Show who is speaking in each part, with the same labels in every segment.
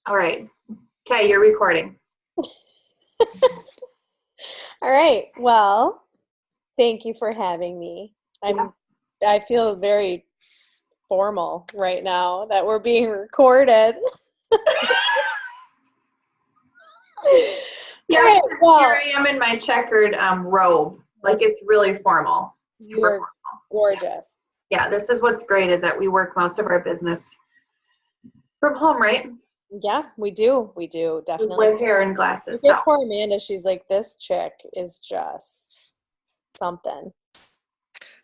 Speaker 1: All right. Okay, you're recording.
Speaker 2: All right. Well, thank you for having me.
Speaker 1: Yeah.
Speaker 2: I feel very formal right now that we're being recorded. All
Speaker 1: Yeah,
Speaker 2: right.
Speaker 1: here
Speaker 2: Well,
Speaker 1: I am in my checkered robe. Like it's really formal. Super
Speaker 2: you're
Speaker 1: formal.
Speaker 2: gorgeous.
Speaker 1: Yeah, this is what's great is that we work most of our business from home, right?
Speaker 2: Yeah, we do. We do definitely.
Speaker 1: With hair and
Speaker 2: Look
Speaker 1: glasses. So
Speaker 2: at poor Amanda. She's like, this chick is just something.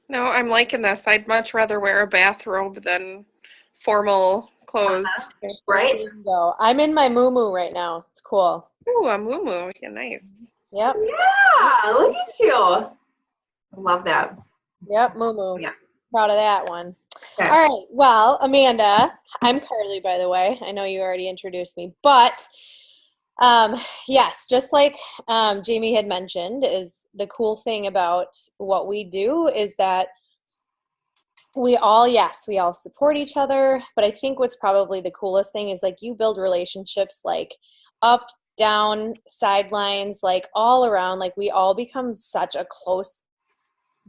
Speaker 3: No, I'm liking this. I'd much rather wear a bathrobe than formal clothes.
Speaker 1: right?
Speaker 2: Bingo. I'm in my moo right now. It's cool.
Speaker 3: Ooh, a muumuu. Yeah, nice.
Speaker 2: Yep.
Speaker 1: Yeah, look at you. I love that.
Speaker 2: Yep. Moo.
Speaker 1: Yeah.
Speaker 2: Proud of that one.
Speaker 1: Okay.
Speaker 2: All right. Well, Amanda, I'm Carly, by the way. I know you already introduced me, but yes, just like Jamie had mentioned, is the cool thing about what we do is that we all support each other. But I think what's probably the coolest thing is like you build relationships like up, down, sidelines, like all around. Like we all become such a close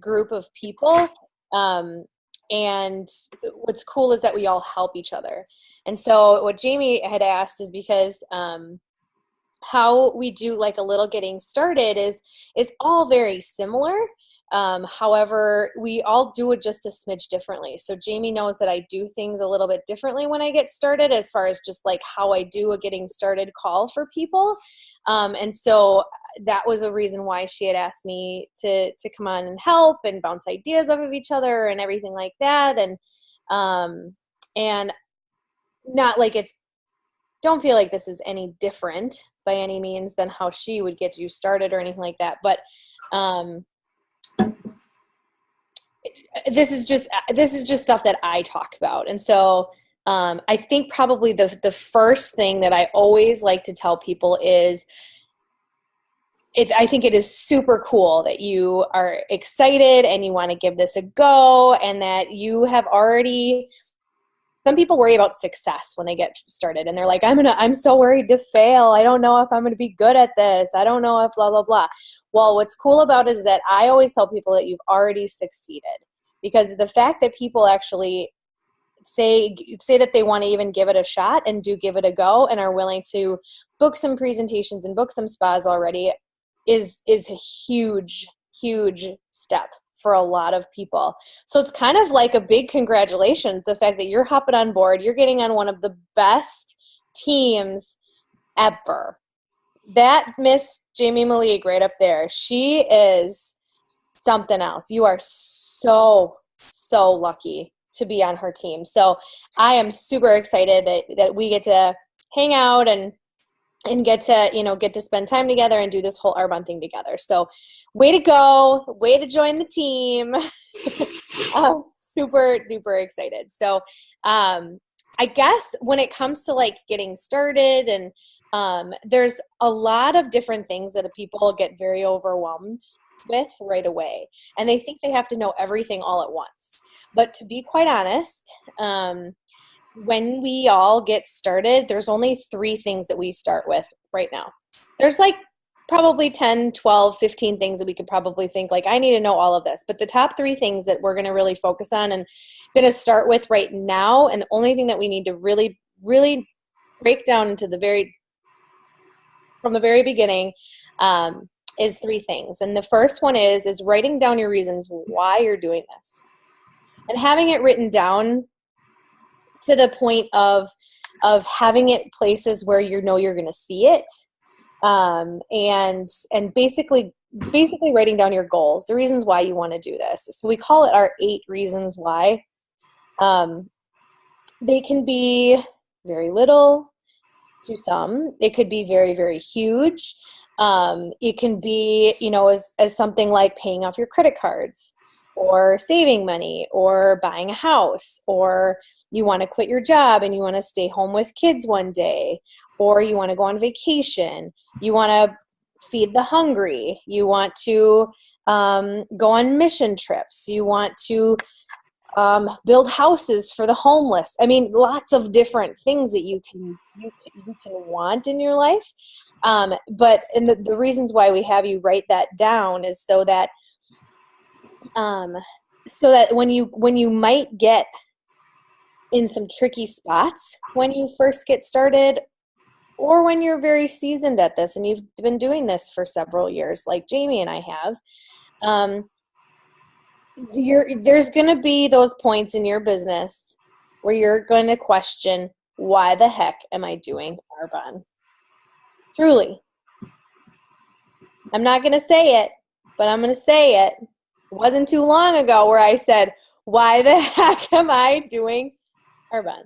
Speaker 2: group of people. Um, and what's cool is that we all help each other. And so what Jamie had asked is because how we do like a little getting started is it's all very similar. However, we all do it just a smidge differently. So Jamie knows that I do things a little bit differently when I get started, as far as just like how I do a getting started call for people. And so that was a reason why she had asked me to come on and help and bounce ideas off of each other and everything like that. And not like it's don't feel like this is any different by any means than how she would get you started or anything like that. But this is just stuff that I talk about. And so I think probably the first thing that I always like to tell people is I think it is super cool that you are excited and you want to give this a go, and that you have already. Some people worry about success when they get started, and they're like, I'm so worried to fail. I don't know if I'm going to be good at this. I don't know if blah, blah, blah. Well, what's cool about it is that I always tell people that you've already succeeded, because the fact that people actually say that they want to even give it a shot and do give it a go and are willing to book some presentations and book some spas already is a huge, huge step for a lot of people. So it's kind of like a big congratulations, the fact that you're hopping on board, you're getting on one of the best teams ever. That Miss Jamie Malik right up there, she is something else. You are so, so lucky to be on her team. So I am super excited that we get to hang out and get to spend time together and do this whole Arbonne thing together. So way to go, way to join the team. I'm super duper excited. So I guess when it comes to like getting started, and there's a lot of different things that people get very overwhelmed with right away, and they think they have to know everything all at once. But to be quite honest, when we all get started, there's only 3 things that we start with right now. There's like probably 10, 12, 15 things that we could probably think like, I need to know all of this. But the top 3 things that we're going to really focus on and going to start with right now, and the only thing that we need to really, really break down into from the very beginning, is 3 things. And the first one is writing down your reasons why you're doing this. And having it written down to the point of having it places where you know you're going to see it, and basically writing down your goals, the reasons why you want to do this. So we call it our 8 reasons why. They can be very little to some. It could be very, very huge. It can be, as something like paying off your credit cards, or saving money, or buying a house, or you want to quit your job and you want to stay home with kids one day, or you want to go on vacation, you want to feed the hungry, you want to go on mission trips, you want to build houses for the homeless. I mean, lots of different things that you can want in your life. But the reasons why we have you write that down is so that when you might get in some tricky spots when you first get started, or when you're very seasoned at this and you've been doing this for several years, like Jamie and I have, there's going to be those points in your business where you're going to question, why the heck am I doing Arbonne? Truly. I'm not going to say it, but I'm going to say it. It wasn't too long ago where I said, why the heck am I doing Arbonne?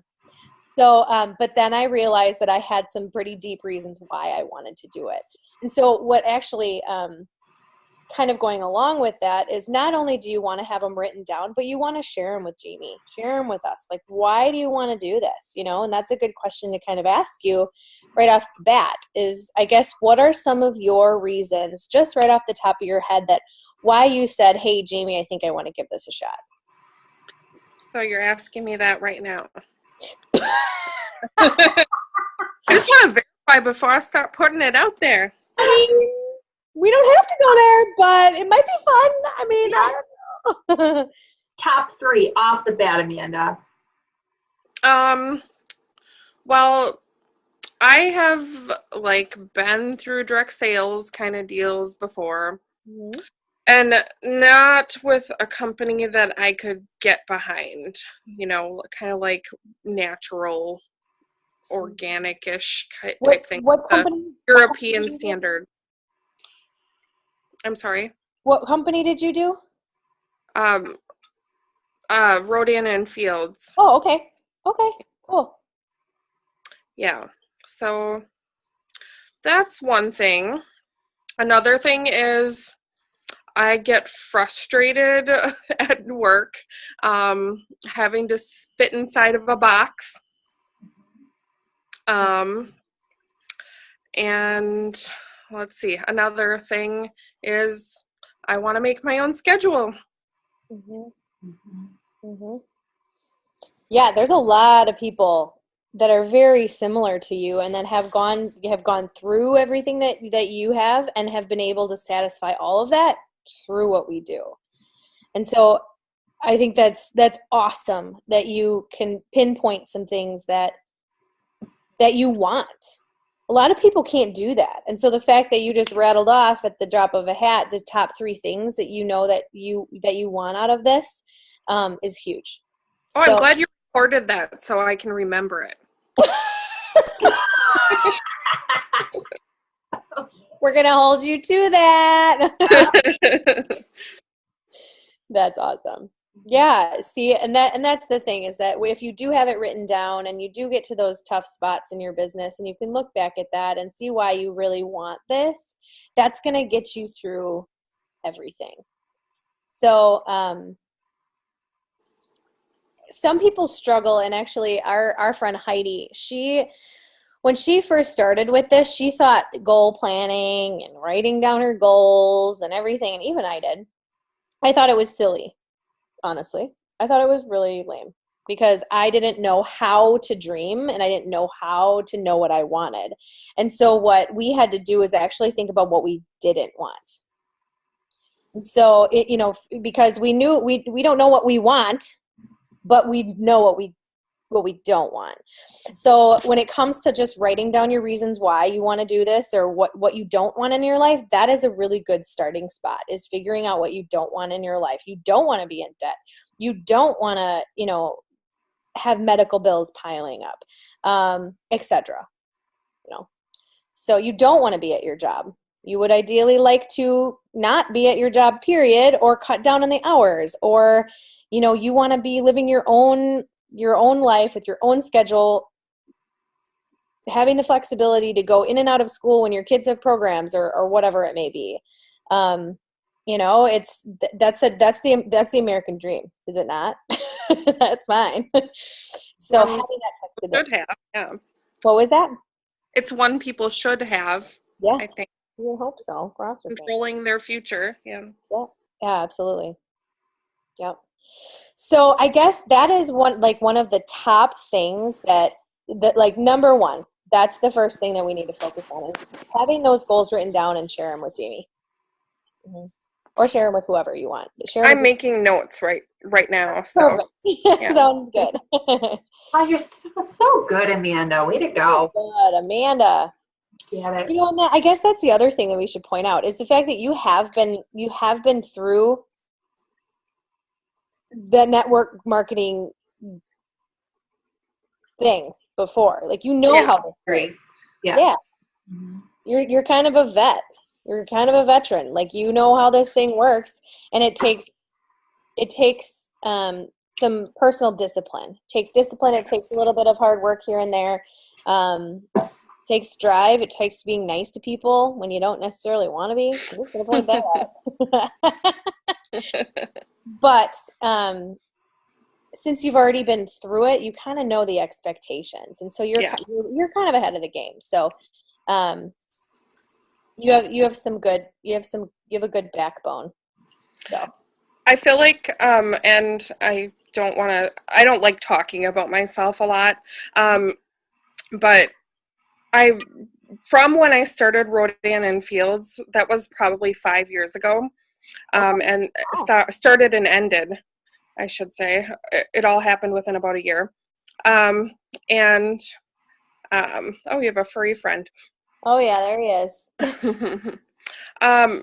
Speaker 2: So, but then I realized that I had some pretty deep reasons why I wanted to do it. And so what actually kind of going along with that is, not only do you want to have them written down, but you want to share them with Jamie, share them with us. Like, why do you want to do this? You know, and that's a good question to kind of ask you right off the bat is, I guess, what are some of your reasons, just right off the top of your head, that why you said, hey, Jamie, I think I want to give this a shot?
Speaker 3: So you're asking me that right now. I just want to verify before I start putting it out there.
Speaker 2: I mean, we don't have to go there, but it might be fun. I mean, I don't know.
Speaker 1: Top 3 off the bat, Amanda.
Speaker 3: Well, I have been through direct sales kind of deals before. Mm-hmm. And not with a company that I could get behind, you know, kind of like natural, organic-ish type thing.
Speaker 2: What company?
Speaker 3: European standard. I'm sorry?
Speaker 2: What company did you do?
Speaker 3: Rodan and Fields.
Speaker 2: Oh, okay. Okay, cool.
Speaker 3: Yeah. So that's one thing. Another thing is, I get frustrated at work, having to fit inside of a box. And let's see, another thing is I want to make my own schedule.
Speaker 2: Mm-hmm. Mm-hmm. Mm-hmm. Yeah, there's a lot of people that are very similar to you and that have gone through everything that you have and have been able to satisfy all of that through what we do. And so I think that's awesome that you can pinpoint some things that you want. A lot of people can't do that. And so the fact that you just rattled off at the drop of a hat the top 3 things that you know that you want out of this is huge.
Speaker 3: Oh, so, I'm glad you recorded that so I can remember it.
Speaker 2: We're going to hold you to that. That's awesome. Yeah. See, and that's the thing, is that if you do have it written down and you do get to those tough spots in your business and you can look back at that and see why you really want this, that's going to get you through everything. So, some people struggle, and actually our friend Heidi, when she first started with this, she thought goal planning and writing down her goals and everything, and even I did. I thought it was silly, honestly. I thought it was really lame because I didn't know how to dream and I didn't know how to know what I wanted. And so what we had to do is actually think about what we didn't want. And so, because we knew we don't know what we want, but we know what we don't want. So when it comes to just writing down your reasons why you want to do this or what you don't want in your life, that is a really good starting spot, is figuring out what you don't want in your life. You don't want to be in debt. You don't want to, have medical bills piling up, etc. So you don't want to be at your job. You would ideally like to not be at your job, period, or cut down on the hours, or, you want to be living your own life with your own schedule, having the flexibility to go in and out of school when your kids have programs or whatever it may be. That's the American dream, is it not? That's mine. So having that flexibility.
Speaker 3: Should have, yeah.
Speaker 2: What was that?
Speaker 3: It's one people should have.
Speaker 2: Yeah,
Speaker 3: I think.
Speaker 2: You hope so.
Speaker 3: Controlling their future. Yeah.
Speaker 2: Yeah, absolutely. Yep. So I guess that is one of the top things that like number one, that's the first thing that we need to focus on is having those goals written down and share them with Jamie. Mm-hmm. Or share them with whoever you want.
Speaker 3: I'm making notes right now. So
Speaker 2: yeah. Sounds good.
Speaker 1: Oh, you're so good, Amanda. Way to go.
Speaker 2: Good, Amanda.
Speaker 1: Get it.
Speaker 2: You know, I guess that's the other thing that we should point out is the fact that you have been through the network marketing thing before. Like, you know how this
Speaker 1: great.
Speaker 2: works.
Speaker 1: Yeah.
Speaker 2: Yeah. Mm-hmm. You're kind of a vet. You're kind of a veteran. Like, you know how this thing works, and it takes some personal discipline. It takes discipline. It takes a little bit of hard work here and there. It takes drive. It takes being nice to people when you don't necessarily want to be. I'm just gonna point that out. But since you've already been through it, you kind of know the expectations, and so you're kind of ahead of the game. So you have a good backbone. So
Speaker 3: I feel like and I don't like talking about myself a lot. But from when I started Rodan and Fields, that was probably 5 years ago. And started and ended, I should say. It all happened within about a year. Oh, you have a furry friend.
Speaker 2: Oh yeah, there he is.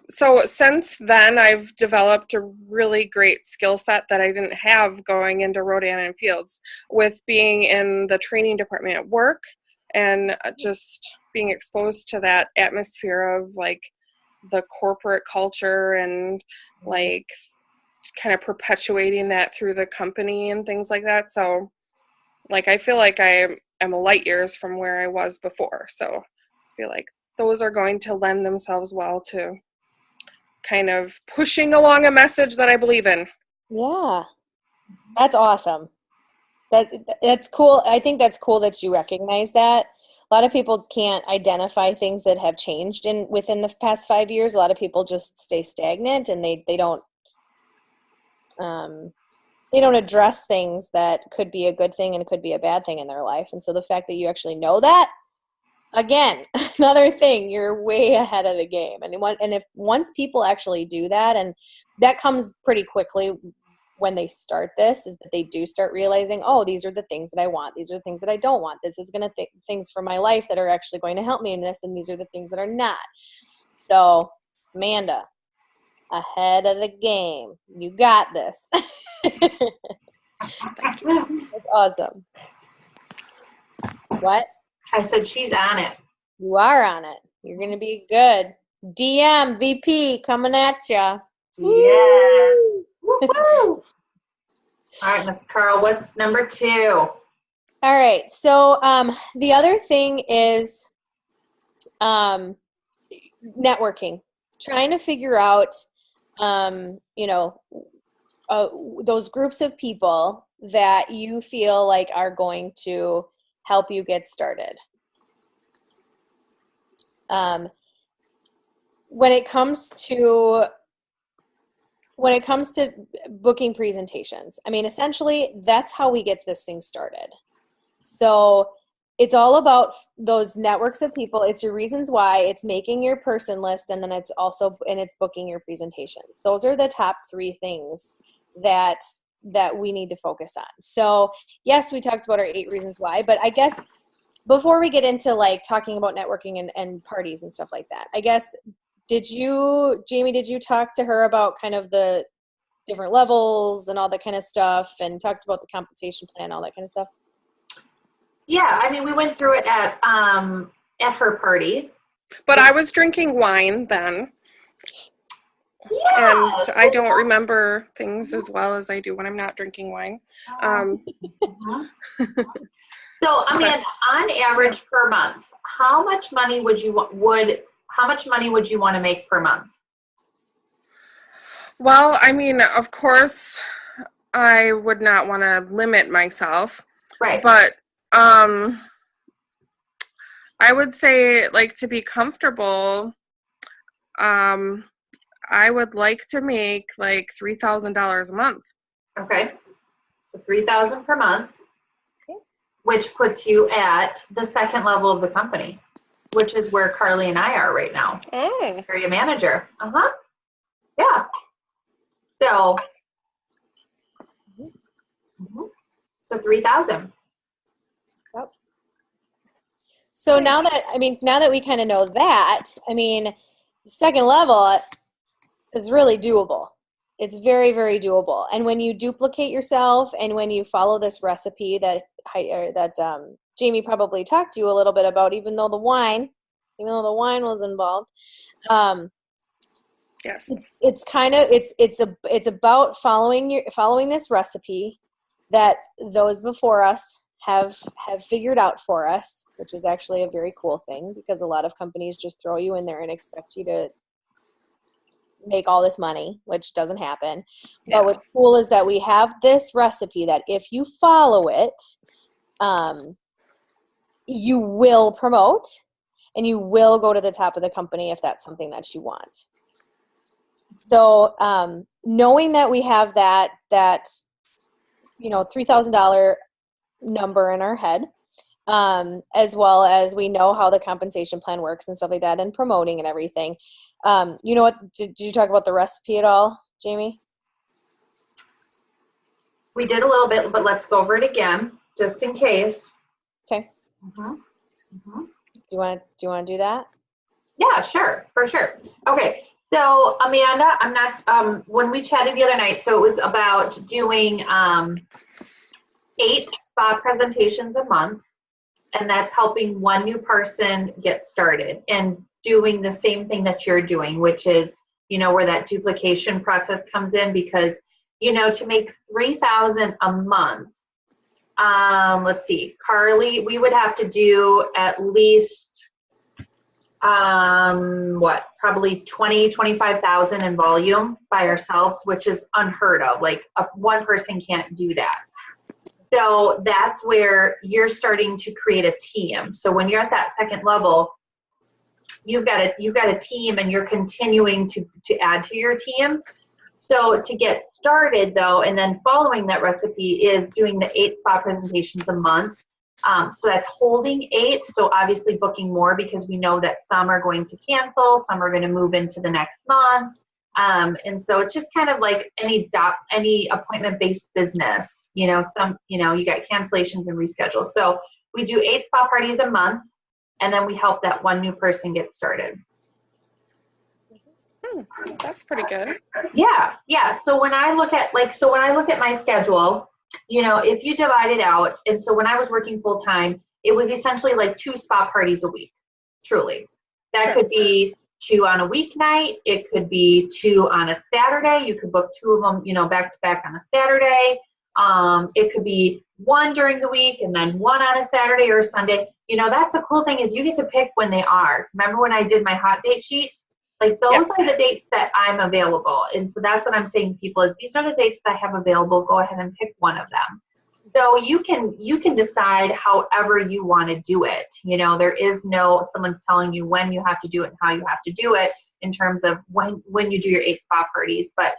Speaker 3: So since then, I've developed a really great skill set that I didn't have going into Rodan and Fields, with being in the training department at work and just being exposed to that atmosphere of like the corporate culture and like kind of perpetuating that through the company and things like that. So like, I feel like I am light years from where I was before. So I feel like those are going to lend themselves well to kind of pushing along a message that I believe in.
Speaker 2: Yeah, that's awesome. That's cool. I think that's cool that you recognize that. A lot of people can't identify things that have changed within the past 5 years. A lot of people just stay stagnant, and they don't address things that could be a good thing and could be a bad thing in their life. And so the fact that you actually know that, again, another thing, you're way ahead of the game. And if once people actually do that, and that comes pretty quickly when they start this, is that they do start realizing, oh, these are the things that I want. These are the things that I don't want. This is going to things for my life that are actually going to help me in this. And these are the things that are not. So, Amanda, ahead of the game. You got this. That's awesome. What?
Speaker 1: I said she's on it.
Speaker 2: You are on it. You're going to be good. DM VP coming at ya.
Speaker 1: Yeah. Woo-hoo. All right, Miss Carl, what's number 2?
Speaker 2: All right. So the other thing is networking. Trying to figure out, those groups of people that you feel like are going to help you get started. When it comes to booking presentations, I mean, essentially that's how we get this thing started. So it's all about those networks of people. It's your reasons why, it's making your person list, and then it's booking your presentations. Those are the top 3 things that we need to focus on. So yes, we talked about our 8 reasons why, but I guess before we get into like talking about networking and parties and stuff like that, I guess, Jamie, did you talk to her about kind of the different levels and all that kind of stuff, and talked about the compensation plan, all that kind of stuff?
Speaker 1: Yeah, I mean, we went through it at her party.
Speaker 3: But I was drinking wine then.
Speaker 1: Yeah.
Speaker 3: And I don't remember things as well as I do when I'm not drinking wine.
Speaker 1: So, Amanda, on average per month, how much money would you want to make per month?
Speaker 3: Well, I mean, of course, I would not want to limit myself.
Speaker 1: Right.
Speaker 3: But I would say, like, to be comfortable, I would like to make like $3,000 a month.
Speaker 1: Okay. So 3,000 per month,
Speaker 2: Okay.
Speaker 1: which puts you at the second level of the company, which is where Carly and I are right now.
Speaker 3: Oh,
Speaker 1: Area manager. Uh-huh. Yeah. So, so 3,000.
Speaker 2: So
Speaker 3: nice.
Speaker 2: now that we kind of know that, I mean, second level is really doable. It's very, very doable. And when you duplicate yourself and when you follow this recipe that Jamie probably talked to you a little bit about, even though the wine was involved,
Speaker 3: Yes.
Speaker 2: it's about following this recipe that those before us have figured out for us, which is actually a very cool thing because a lot of companies just throw you in there and expect you to make all this money, which doesn't happen.
Speaker 3: Yeah.
Speaker 2: But what's cool is that we have this recipe that if you follow it, you will promote and you will go to the top of the company if that's something that you want. So knowing that we have that $3,000 number in our head, as well as we know how the compensation plan works and stuff like that, and promoting and everything. You know what? Did you talk about the recipe at all, Jamie?
Speaker 1: We did a little bit, but let's go over it again, just in case.
Speaker 2: Okay.
Speaker 1: Mm-hmm. Mm-hmm.
Speaker 2: Do you want to do that?
Speaker 1: Yeah, sure, for sure. Okay, so Amanda, I'm not, when we chatted the other night, so it was about doing 8 spa presentations a month, and that's helping one new person get started and doing the same thing that you're doing, which is, where that duplication process comes in, because, to make 3,000 a month, let's see, Carly, we would have to do at least, probably 25,000 in volume by ourselves, which is unheard of. Like one person can't do that. So that's where you're starting to create a team. So when you're at that second level, you've got a team and you're continuing to add to your team. So to get started though, and then following that recipe is doing the 8 spa presentations a month. So that's holding 8. So obviously booking more because we know that some are going to cancel, some are going to move into the next month. And so it's just kind of like any appointment-based business, you got cancellations and reschedules. So we do 8 spa parties a month, and then we help that one new person get started.
Speaker 3: That's pretty good.
Speaker 1: Yeah. So when I look at my schedule, if you divide it out, and so when I was working full time, it was essentially like 2 spa parties a week, truly. That
Speaker 3: Sure.
Speaker 1: could be 2 on a weeknight. It could be 2 on a Saturday. You could book 2 of them, back to back on a Saturday. It could be 1 during the week and then 1 on a Saturday or a Sunday. That's the cool thing is you get to pick when they are. Remember when I did my hot date sheet? Like those
Speaker 3: Yes.
Speaker 1: are the dates that I'm available. And so that's what I'm saying to people is these are the dates that I have available. Go ahead and pick one of them. So you can decide however you want to do it. There is no someone's telling you when you have to do it and how you have to do it in terms of when you do your 8 spa parties. But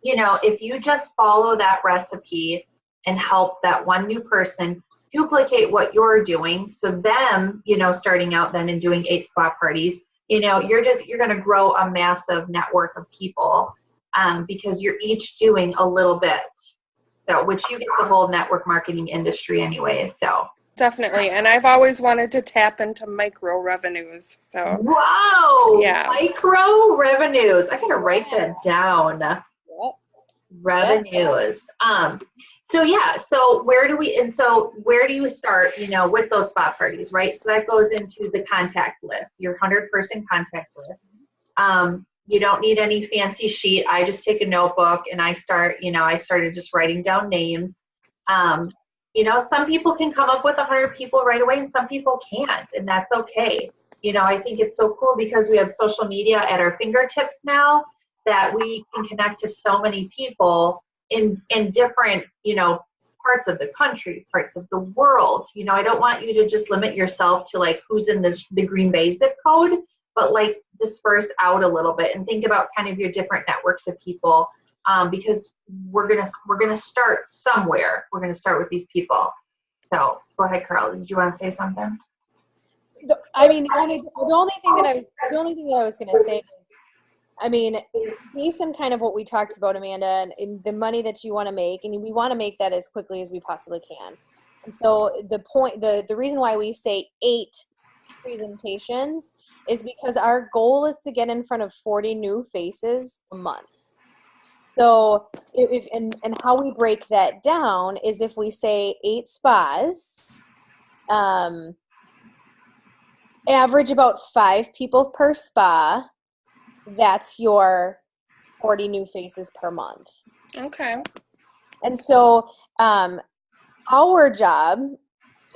Speaker 1: if you just follow that recipe and help that one new person duplicate what you're doing, so them, starting out then and doing 8 spa parties, you're going to grow a massive network of people because you're each doing a little bit. So, which you get the whole network marketing industry anyways. So
Speaker 3: Definitely. And I've always wanted to tap into micro revenues. So
Speaker 1: wow,
Speaker 3: yeah.
Speaker 1: Micro revenues. I gotta write that down.
Speaker 2: Yep.
Speaker 1: Revenues. So where do you start, with those spa parties, right? So that goes into the contact list, your 100-person contact list. You don't need any fancy sheet. I just take a notebook and I started just writing down names. Some people can come up with 100 people right away and some people can't, and that's okay. I think it's so cool because we have social media at our fingertips now that we can connect to so many people in different, parts of the country, parts of the world. I don't want you to just limit yourself to like who's in the Green Bay zip code, but like disperse out a little bit and think about kind of your different networks of people because we're gonna start somewhere. We're gonna start with these people. So go ahead, Carl. Did you want to say something?
Speaker 2: I mean, the only thing that I was going to say, I mean, based on kind of what we talked about, Amanda, and the money that you want to make, and we want to make that as quickly as we possibly can. And so the reason why we say 8 presentations is because our goal is to get in front of 40 new faces a month. So and how we break that down is if we say 8 spas, average about 5 people per spa, that's your 40 new faces per month.
Speaker 3: Okay.
Speaker 2: And so our job,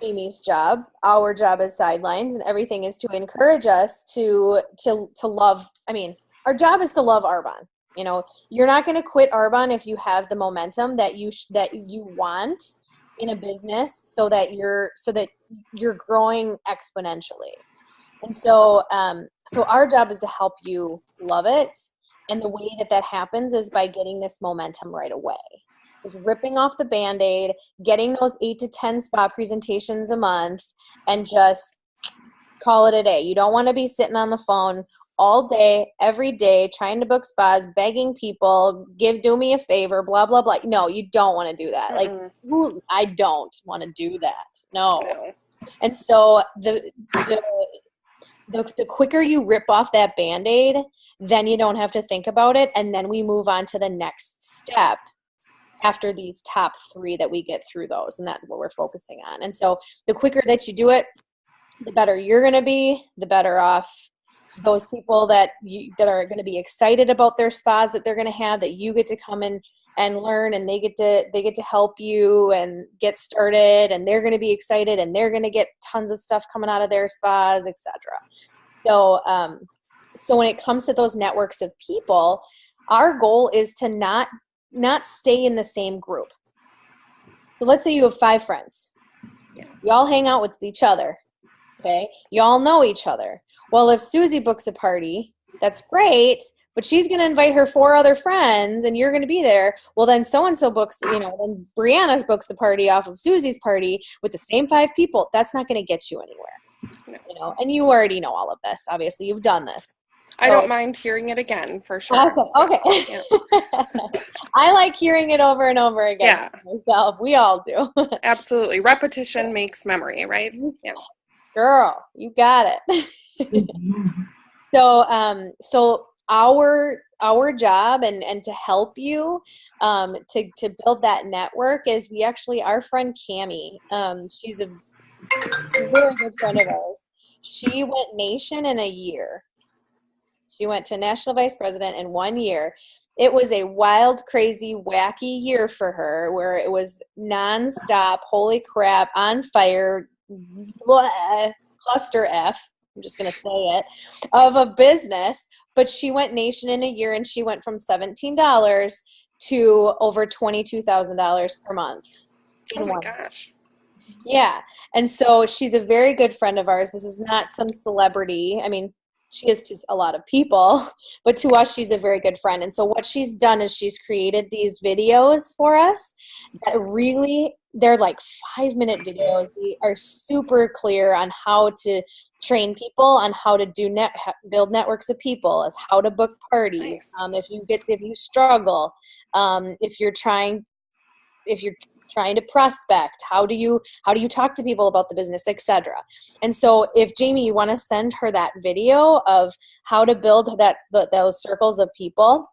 Speaker 2: Amy's job, our job as Sidelines and everything is to encourage us to love, I mean, our job is to love Arbonne. You know, you're not going to quit Arbonne if you have the momentum that you want in a business so that you're growing exponentially. And so so our job is to help you love it. And the way that happens is by getting this momentum right away. Is ripping off the Band-Aid, getting those 8 to 10 spa presentations a month, and just call it a day. You don't want to be sitting on the phone all day, every day, trying to book spas, begging people, do me a favor, blah, blah, blah. No, you don't want to do that.
Speaker 3: Mm-mm.
Speaker 2: Like, I don't want to do that. No. And so the quicker you rip off that Band-Aid, then you don't have to think about it. And then we move on to the next step after these top 3 that we get through those. And that's what we're focusing on. And so the quicker that you do it, the better you're going to be, the better off those people that are going to be excited about their spas that they're going to have, that you get to come in and learn, and they get to help you and get started, and they're going to be excited, and they're going to get tons of stuff coming out of their spas, etc. So so when it comes to those networks of people, our goal is to not stay in the same group. So let's say you have 5 friends. You all hang out with each other. Okay, you all know each other. Well, if Susie books a party, that's great, but she's going to invite her 4 other friends and you're going to be there. Well, then so-and-so books, then Brianna books a party off of Susie's party with the same 5 people. That's not going to get you anywhere, and you already know all of this. Obviously, you've done this. So,
Speaker 3: I don't mind hearing it again, for sure.
Speaker 2: Okay. Yeah. I like hearing it over and over again myself. We all do.
Speaker 3: Absolutely. Repetition makes memory, right? Yeah.
Speaker 2: Girl, you got it. So our job and to help you to build that network is our friend Cammie. She's a very good friend of ours. She went nation in a year. She went to national vice president in 1 year. It was a wild, crazy, wacky year for her, where it was nonstop, holy crap, on fire, blah, cluster F, I'm just going to say it, of a business. But she went nation in a year, and she went from $17 to over $22,000 per month.
Speaker 3: Oh my gosh.
Speaker 2: Yeah. And so she's a very good friend of ours. This is not some celebrity. I mean, she is to a lot of people, but to us, she's a very good friend. And so what she's done is she's created these videos for us that they're like 5-minute videos. They are super clear on how to train people, on how to build networks of people, as how to book parties. Nice. If you struggle, if you're trying to prospect, how do you talk to people about the business, etc. And so if Jamie, you want to send her that video of how to build those circles of people,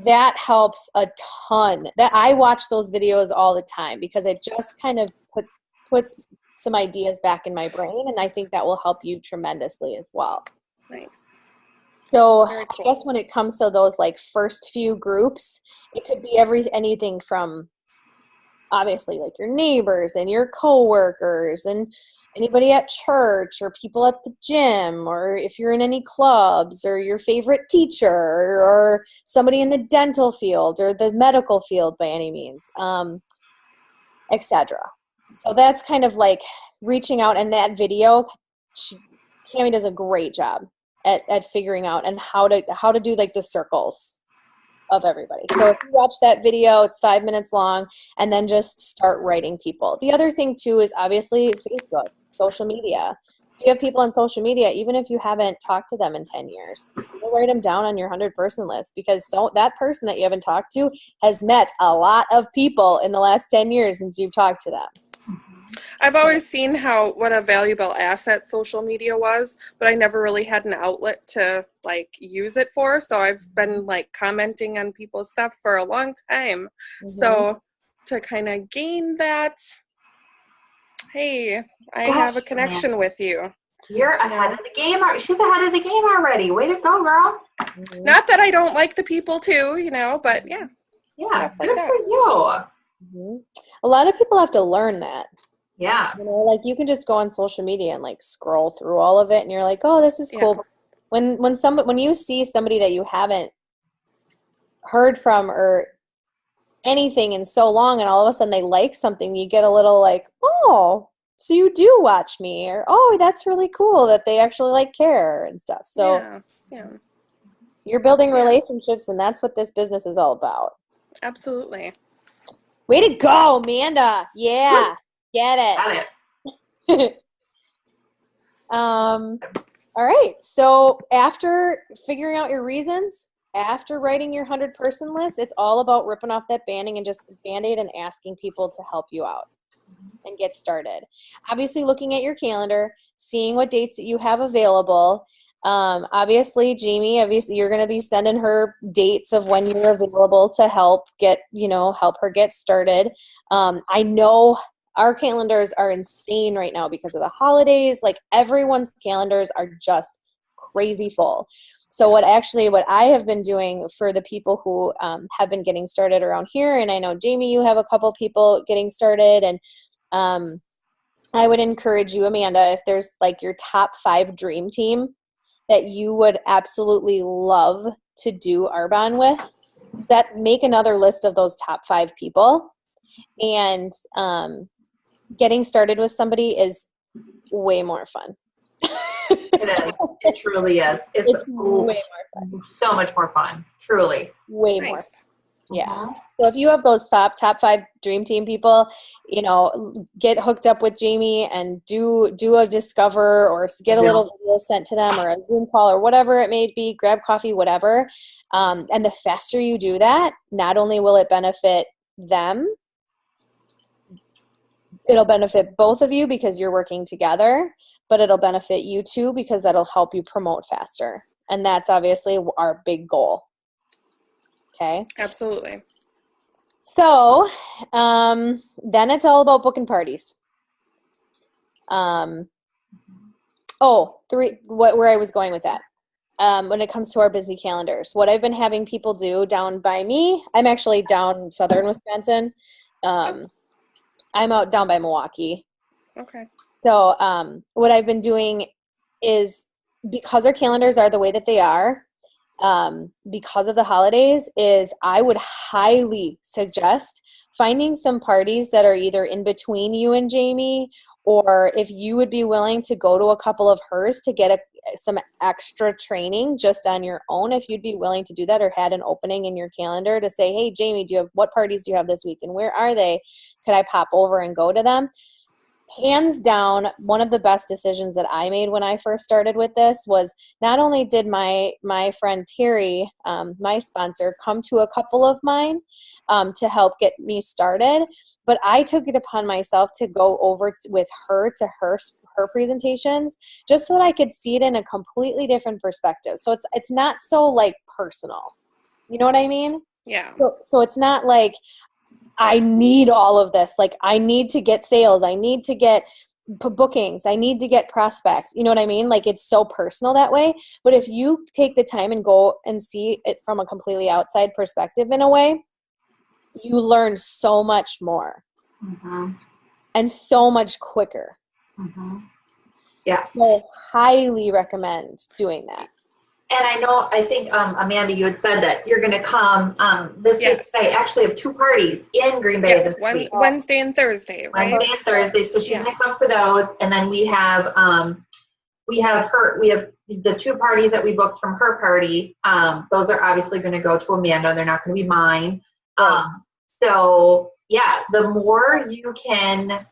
Speaker 2: that helps a ton. That I watch those videos all the time because it just kind of puts some ideas back in my brain, and I think that will help you tremendously as well.
Speaker 3: Nice.
Speaker 2: So cool. I guess when it comes to those like first few groups, it could be anything from obviously like your neighbors and your coworkers and anybody at church or people at the gym, or if you're in any clubs, or your favorite teacher, or somebody in the dental field or the medical field by any means, etc. So that's kind of like reaching out, and that video, Cammie does a great job at figuring out and how to do like the circles of everybody. So if you watch that video, it's 5 minutes long, and then just start writing people. The other thing too is obviously Facebook, social media. If you have people on social media, even if you haven't talked to them in 10 years, you'll write them down on your 100-person list, because that person that you haven't talked to has met a lot of people in the last 10 years since you've talked to them.
Speaker 3: I've always seen what a valuable asset social media was, but I never really had an outlet to like use it for. So I've been like commenting on people's stuff for a long time.
Speaker 2: Mm-hmm.
Speaker 3: So to kind of gain that, hey, I have a connection with you.
Speaker 1: You're ahead of the game. She's ahead of the game already. Way to go, girl.
Speaker 2: Mm-hmm.
Speaker 3: Not that I don't like the people too, but yeah.
Speaker 1: Yeah,
Speaker 3: like
Speaker 1: good
Speaker 3: that.
Speaker 1: for you.
Speaker 2: Mm-hmm. A lot of people have to learn that.
Speaker 1: Yeah.
Speaker 2: Like you can just go on social media and like scroll through all of it, and you're like, oh, this is cool. Yeah. When you see somebody that you haven't heard from or anything in so long, and all of a sudden they like something, you get a little like, oh, so you do watch me, or oh, that's really cool that they actually like care and stuff. So
Speaker 3: yeah.
Speaker 2: You're building relationships, and that's what this business is all about.
Speaker 3: Absolutely.
Speaker 2: Way to go, Amanda. Yeah. Get it.
Speaker 1: Got it.
Speaker 2: All right. So after figuring out your reasons, after writing your 100-person list, it's all about ripping off that Band-Aid and asking people to help you out and get started. Obviously, looking at your calendar, seeing what dates that you have available. Obviously, Jamie, you're going to be sending her dates of when you're available to help her get started. I know our calendars are insane right now because of the holidays. Like everyone's calendars are just crazy full. So what I have been doing for the people who have been getting started around here, and I know Jamie, you have a couple people getting started, and I would encourage you, Amanda, if there's like your top 5 dream team that you would absolutely love to do Arbonne with, make another list of those top 5 people. And getting started with somebody is way more fun.
Speaker 1: It is. It truly is. It's
Speaker 2: way more fun.
Speaker 1: So much more fun. Truly.
Speaker 2: Way more fun. Yeah.
Speaker 1: Mm-hmm.
Speaker 2: So if you have those top 5 dream team people, get hooked up with Jamie and do a discover, or get a little video sent to them, or a Zoom call, or whatever it may be, grab coffee, whatever. And the faster you do that, not only will it benefit them, it'll benefit both of you because you're working together, but it'll benefit you too because that'll help you promote faster. And that's obviously our big goal. Okay.
Speaker 3: Absolutely.
Speaker 2: So then it's all about booking parties. Where I was going with that. When it comes to our busy calendars, what I've been having people do down by me, I'm actually down southern Wisconsin. I'm out down by Milwaukee.
Speaker 3: Okay.
Speaker 2: So what I've been doing is, because our calendars are the way that they are, because of the holidays, is I would highly suggest finding some parties that are either in between you and Jamie, or if you would be willing to go to a couple of hers to get some extra training just on your own, if you'd be willing to do that, or had an opening in your calendar to say, hey, Jamie, what parties do you have this week, and where are they? Could I pop over and go to them? Hands down, one of the best decisions that I made when I first started with this was, not only did my friend Terry, my sponsor, come to a couple of mine to help get me started, but I took it upon myself to go over with her to her presentations, just so that I could see it in a completely different perspective. So it's not so like personal. You know what I mean?
Speaker 3: Yeah.
Speaker 2: So it's not like, I need all of this. Like, I need to get sales. I need to get bookings. I need to get prospects. You know what I mean? Like, it's so personal that way. But if you take the time and go and see it from a completely outside perspective, in a way, you learn so much more and so much quicker.
Speaker 1: Yeah.
Speaker 2: So highly recommend doing that.
Speaker 1: And I think, Amanda, you had said that you're going to come this week. I actually have 2 parties in Green Bay this week.
Speaker 3: Wednesday and Thursday, right?
Speaker 1: Wednesday and Thursday. So she's going to come for those. And then we have we have the 2 parties that we booked from her party. Those are obviously going to go to Amanda. They're not going to be mine.
Speaker 2: Right.
Speaker 1: So yeah, the more you can,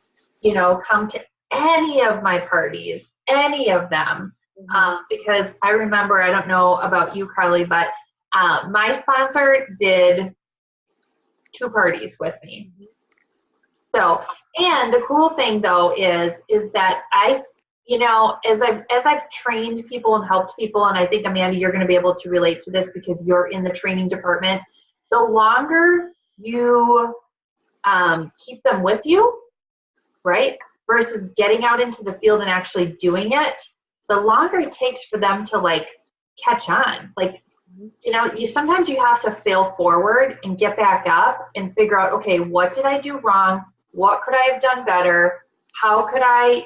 Speaker 1: come to any of my parties, any of them, because I remember, I don't know about you, Carly, but my sponsor did 2 parties with me. So, and the cool thing though is that as I've trained people and helped people, and I think, Amanda, you're going to be able to relate to this because you're in the training department, the longer you keep them with you, right, versus getting out into the field and actually doing it, the longer it takes for them to like catch on. Like, sometimes you have to fail forward and get back up and figure out, okay, what did I do wrong? What could I have done better? How could I,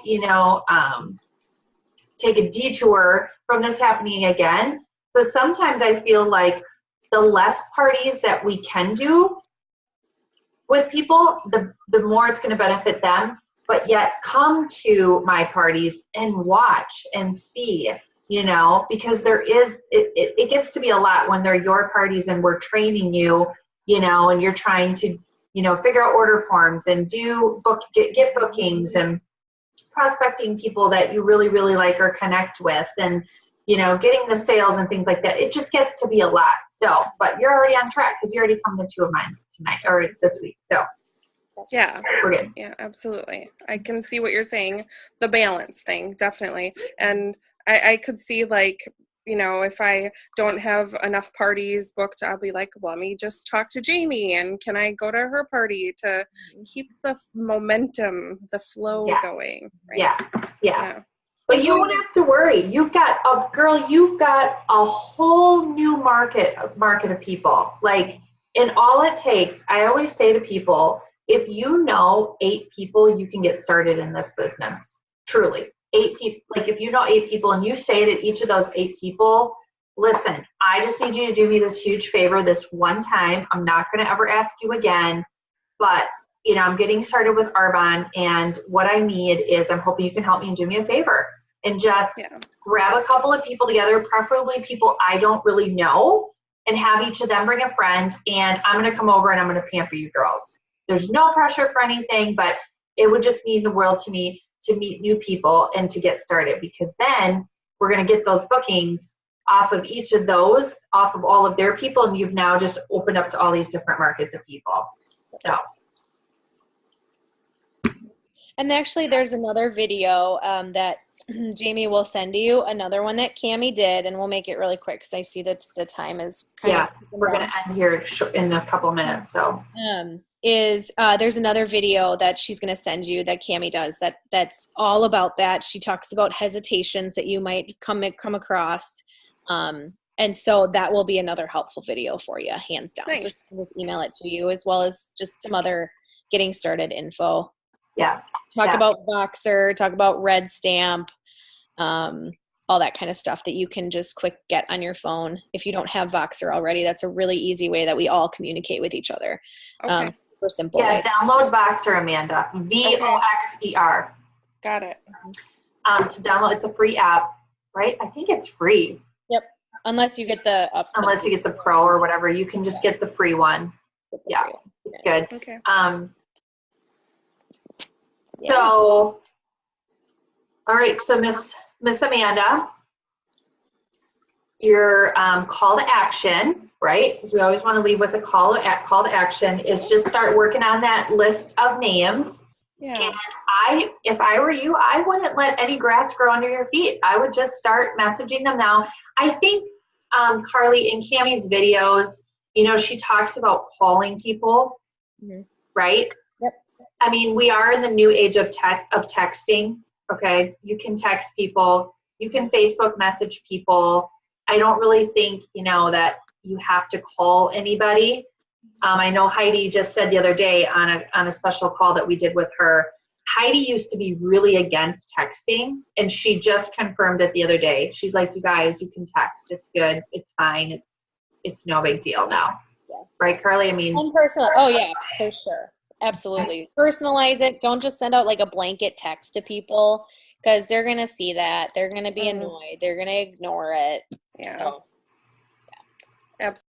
Speaker 1: take a detour from this happening again? So sometimes I feel like the less parties that we can do with people, the more it's going to benefit them. But yet come to my parties and watch and see, because it gets to be a lot when they're your parties and we're training you, and you're trying to, figure out order forms and get bookings and prospecting people that you really, really like or connect with, and, getting the sales and things like that. It just gets to be a lot. So, but you're already on track because you already come to 2 of mine tonight or this week. So
Speaker 3: yeah,
Speaker 1: we're good.
Speaker 3: Yeah, absolutely. I can see what you're saying. The balance thing, definitely. And I could see, like, if I don't have enough parties booked, I'll be like, well, let me just talk to Jamie, and can I go to her party to keep the momentum, the flow going? Right?
Speaker 1: Yeah. But you won't have to worry. You've got a whole new market of people. Like, and all it takes, I always say to people, if 8 people, you can get started in this business. Truly. 8 people, like if 8 people and you say to each of those 8 people, listen, I just need you to do me this huge favor this one time. I'm not going to ever ask you again, but I'm getting started with Arbonne, and what I need is, I'm hoping you can help me and do me a favor and just grab a couple of people together, preferably people I don't really know, and have each of them bring a friend, and I'm going to come over and I'm going to pamper you girls. There's no pressure for anything, but it would just mean the world to me to meet new people and to get started, because then we're going to get those bookings off of each of those, off of all of their people, and you've now just opened up to all these different markets of people. So.
Speaker 2: And actually, there's another video that Jamie will send you, another one that Cammie did, and we'll make it really quick because I see that the time is kind of.
Speaker 1: Yeah, we're going to end here in a couple minutes. So.
Speaker 2: There's another video that she's going to send you that Cammie does that's all about that. She talks about hesitations that you might come across. And so that will be another helpful video for you, hands down.
Speaker 3: Nice.
Speaker 2: So we'll email it to you, as well as just some other getting started info.
Speaker 1: Yeah.
Speaker 2: Talk about Voxer, talk about Red Stamp, all that kind of stuff that you can just quick get on your phone. If you don't have Voxer already, that's a really easy way that we all communicate with each other.
Speaker 3: Okay.
Speaker 2: For simple.
Speaker 1: Yeah, download Voxer, Amanda. Voxer.
Speaker 3: Got it.
Speaker 1: To download, it's a free app, right? I think it's free.
Speaker 2: Yep. Unless you get
Speaker 1: unless you get the pro or whatever, you can just get the free one. Yeah, it's good.
Speaker 3: Okay.
Speaker 1: So, all right. So Miss Amanda, your call to action, right? Because we always want to leave with a call to action, is just start working on that list of names.
Speaker 3: Yeah.
Speaker 1: And if I were you, I wouldn't let any grass grow under your feet. I would just start messaging them now. I think Carly, in Cammie's videos, she talks about calling people, right?
Speaker 2: Yep.
Speaker 1: I mean, we are in the new age of texting. Okay, you can text people, you can Facebook message people. I don't really think that you have to call anybody. I know Heidi just said the other day on a special call that we did with her, Heidi used to be really against texting, and she just confirmed it the other day. She's like, you guys, you can text. It's good. It's fine. It's no big deal now.
Speaker 2: Yeah.
Speaker 1: Right, Carly? I mean,
Speaker 2: personal. Oh yeah, for sure. Absolutely. Personalize it. Don't just send out like a blanket text to people, because they're going to see that. They're going to be
Speaker 3: Mhm.
Speaker 2: annoyed. They're going to ignore it.
Speaker 3: Yeah.
Speaker 2: So,
Speaker 3: Absolutely.